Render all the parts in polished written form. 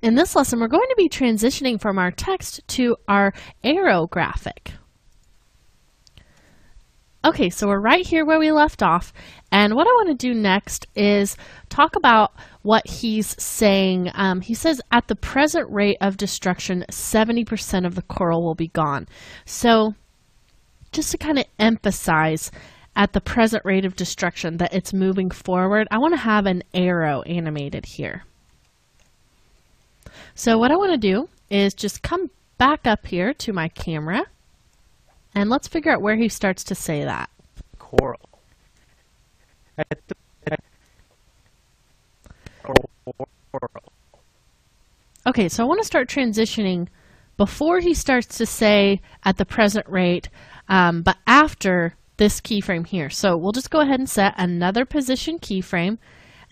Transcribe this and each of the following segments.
In this lesson, we're going to be transitioning from our text to our arrow graphic. Okay, so we're right here where we left off, and what I want to do next is talk about what he's saying. He says, at the present rate of destruction, 70% of the coral will be gone. So just to kind of emphasize at the present rate of destruction that it's moving forward, I want to have an arrow animated here. So what I want to do is just come back up here to my camera, and let's figure out where he starts to say that. Coral. Okay, so I want to start transitioning before he starts to say at the present rate, but after this keyframe here. So we'll just go ahead and set another position keyframe,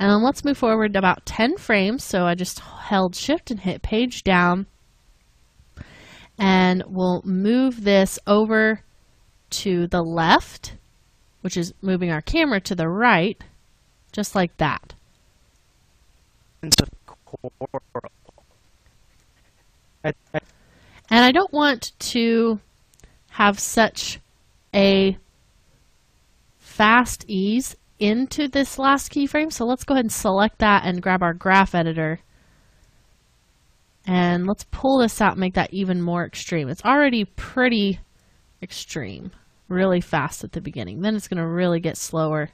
and then let's move forward about 10 frames. So I just held shift and hit page down, and we'll move this over to the left, which is moving our camera to the right, just like that. And I don't want to have such a fast ease into this last keyframe, so let's go ahead and select that and grab our graph editor, and let's pull this out and make that even more extreme. It's already pretty extreme, really fast at the beginning, then it's going to really get slower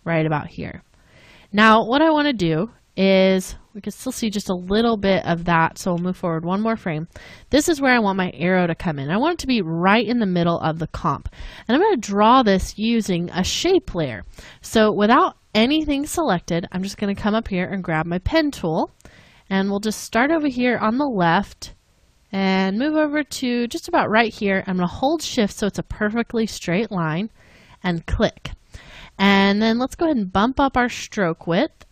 right about here. Now what I want to do is, we can still see just a little bit of that, so we'll move forward one more frame. This is where I want my arrow to come in. I want it to be right in the middle of the comp, and I'm going to draw this using a shape layer. So without anything selected, I'm just going to come up here and grab my pen tool, and we'll just start over here on the left and move over to just about right here. I'm going to hold shift so it's a perfectly straight line and click, and then let's go ahead and bump up our stroke width.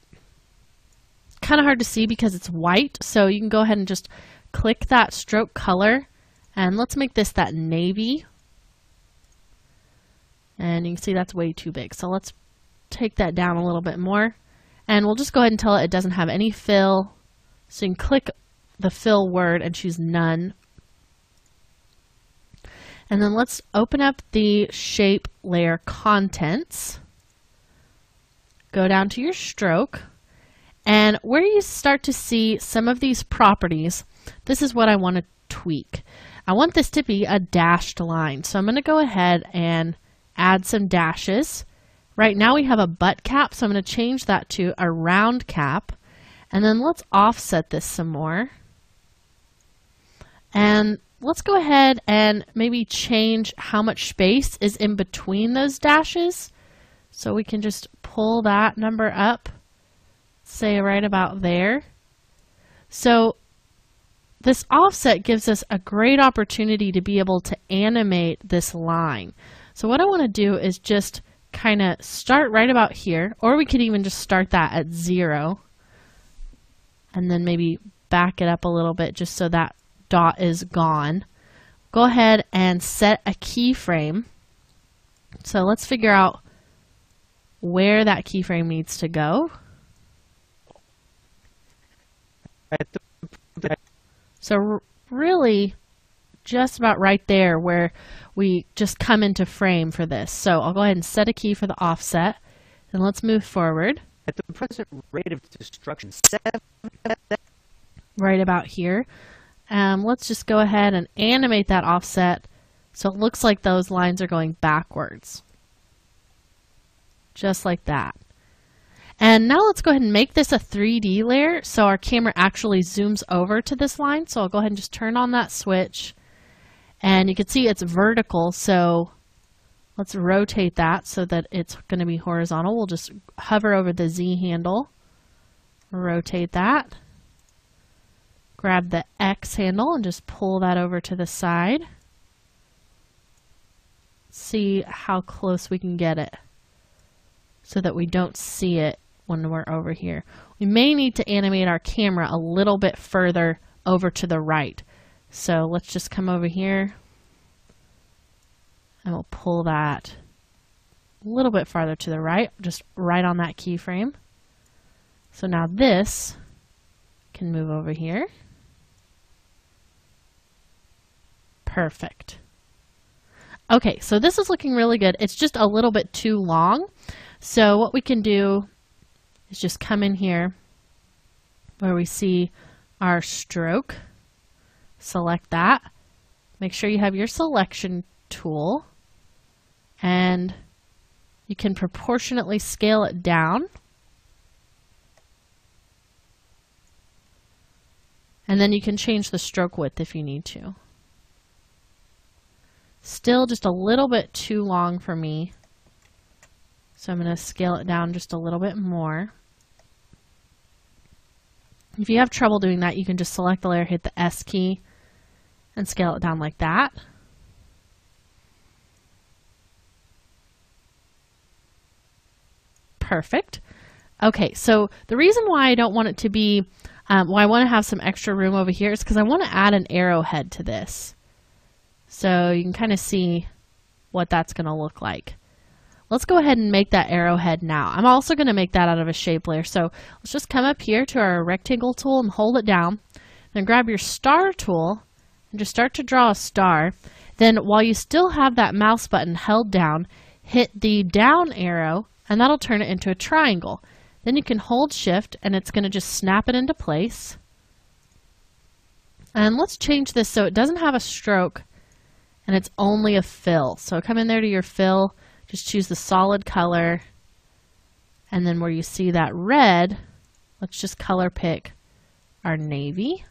Kind of hard to see because it's white, so you can go ahead and just click that stroke color, and let's make this that navy, and you can see that's way too big, so let's take that down a little bit more, and we'll just go ahead and tell it doesn't have any fill, so you can click the fill word and choose none, and then let's open up the shape layer contents, go down to your stroke, and where you start to see some of these properties, this is what I want to tweak. I want this to be a dashed line. So I'm going to go ahead and add some dashes. Right now we have a butt cap, so I'm going to change that to a round cap. And then let's offset this some more. And let's go ahead and maybe change how much space is in between those dashes. So we can just pull that number up, say right about there. So this offset gives us a great opportunity to be able to animate this line. So what I want to do is just kind of start right about here, or we could even just start that at 0 and then maybe back it up a little bit just so that dot is gone. Go ahead and set a keyframe. So let's figure out where that keyframe needs to go. So really just about right there where we just come into frame for this. So I'll go ahead and set a key for the offset, and let's move forward. At the present rate of destruction, right about here. Let's just go ahead and animate that offset so it looks like those lines are going backwards. Just like that. And now let's go ahead and make this a 3D layer so our camera actually zooms over to this line. So I'll go ahead and just turn on that switch, and you can see it's vertical, so let's rotate that so that it's going to be horizontal. We'll just hover over the Z handle, rotate that, grab the X handle and just pull that over to the side. See how close we can get it so that we don't see it when we're over here. We may need to animate our camera a little bit further over to the right. So let's just come over here and we'll pull that a little bit farther to the right, just right on that keyframe. So now this can move over here. Perfect. Okay, so this is looking really good. It's just a little bit too long. So what we can do is just come in here where we see our stroke. Select that. Make sure you have your selection tool. And you can proportionately scale it down. And then you can change the stroke width if you need to. Still just a little bit too long for me. So I'm going to scale it down just a little bit more. If you have trouble doing that, you can just select the layer, hit the S key, and scale it down like that. Perfect. Okay, so the reason why I don't want it to be, why I want to have some extra room over here is because I want to add an arrowhead to this. So you can kind of see what that's going to look like. Let's go ahead and make that arrowhead now. I'm also going to make that out of a shape layer. So let's just come up here to our rectangle tool and hold it down. Then grab your star tool and just start to draw a star. Then while you still have that mouse button held down, hit the down arrow and that'll turn it into a triangle. Then you can hold shift and it's going to just snap it into place. And let's change this so it doesn't have a stroke and it's only a fill. So come in there to your fill, just choose the solid color, and then where you see that red, let's just color pick our navy.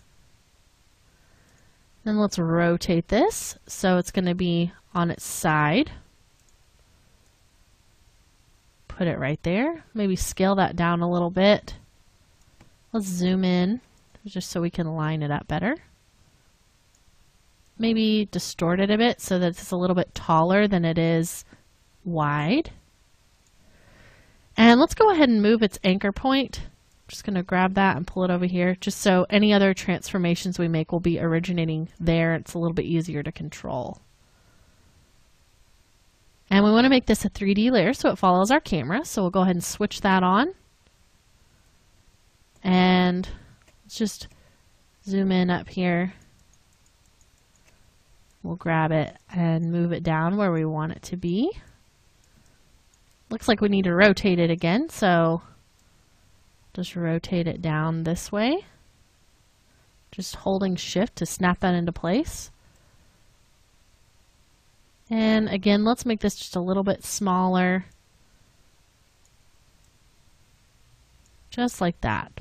Then let's rotate this so it's going to be on its side. Put it right there. Maybe scale that down a little bit. Let's zoom in just so we can line it up better. Maybe distort it a bit so that it's a little bit taller than it is wide. And let's go ahead and move its anchor point. I'm just going to grab that and pull it over here just so any other transformations we make will be originating there. It's a little bit easier to control. And we want to make this a 3D layer so it follows our camera. So we'll go ahead and switch that on. And let's just zoom in up here. We'll grab it and move it down where we want it to be. Looks like we need to rotate it again, so just rotate it down this way. Just holding shift to snap that into place. And again, let's make this just a little bit smaller. Just like that.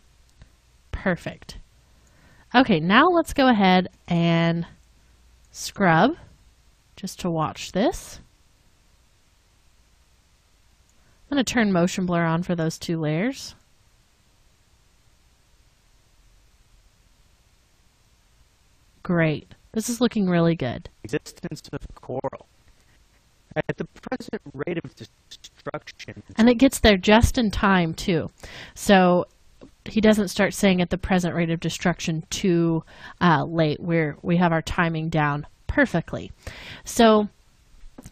Perfect. Okay, now let's go ahead and scrub just to watch this. I'm going to turn motion blur on for those two layers. Great. This is looking really good. Existence of coral. At the present rate of destruction. And it gets there just in time too. So he doesn't start saying at the present rate of destruction too late, where we have our timing down perfectly. So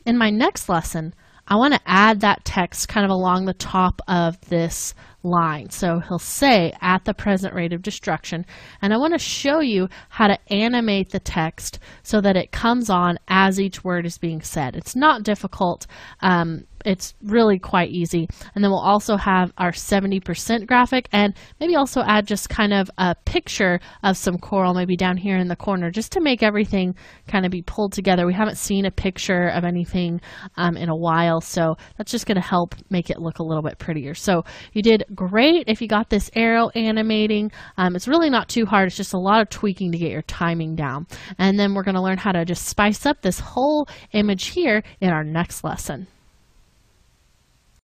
in my next lesson, I want to add that text kind of along the top of this line. So he'll say at the present rate of destruction, and I want to show you how to animate the text so that it comes on as each word is being said. It's not difficult. It's really quite easy. And then we'll also have our 70% graphic and maybe also add just kind of a picture of some coral maybe down here in the corner just to make everything kind of be pulled together. We haven't seen a picture of anything in a while, so that's just going to help make it look a little bit prettier. So you did great if you got this arrow animating. It's really not too hard. It's just a lot of tweaking to get your timing down. And then we're going to learn how to just spice up this whole image here in our next lesson.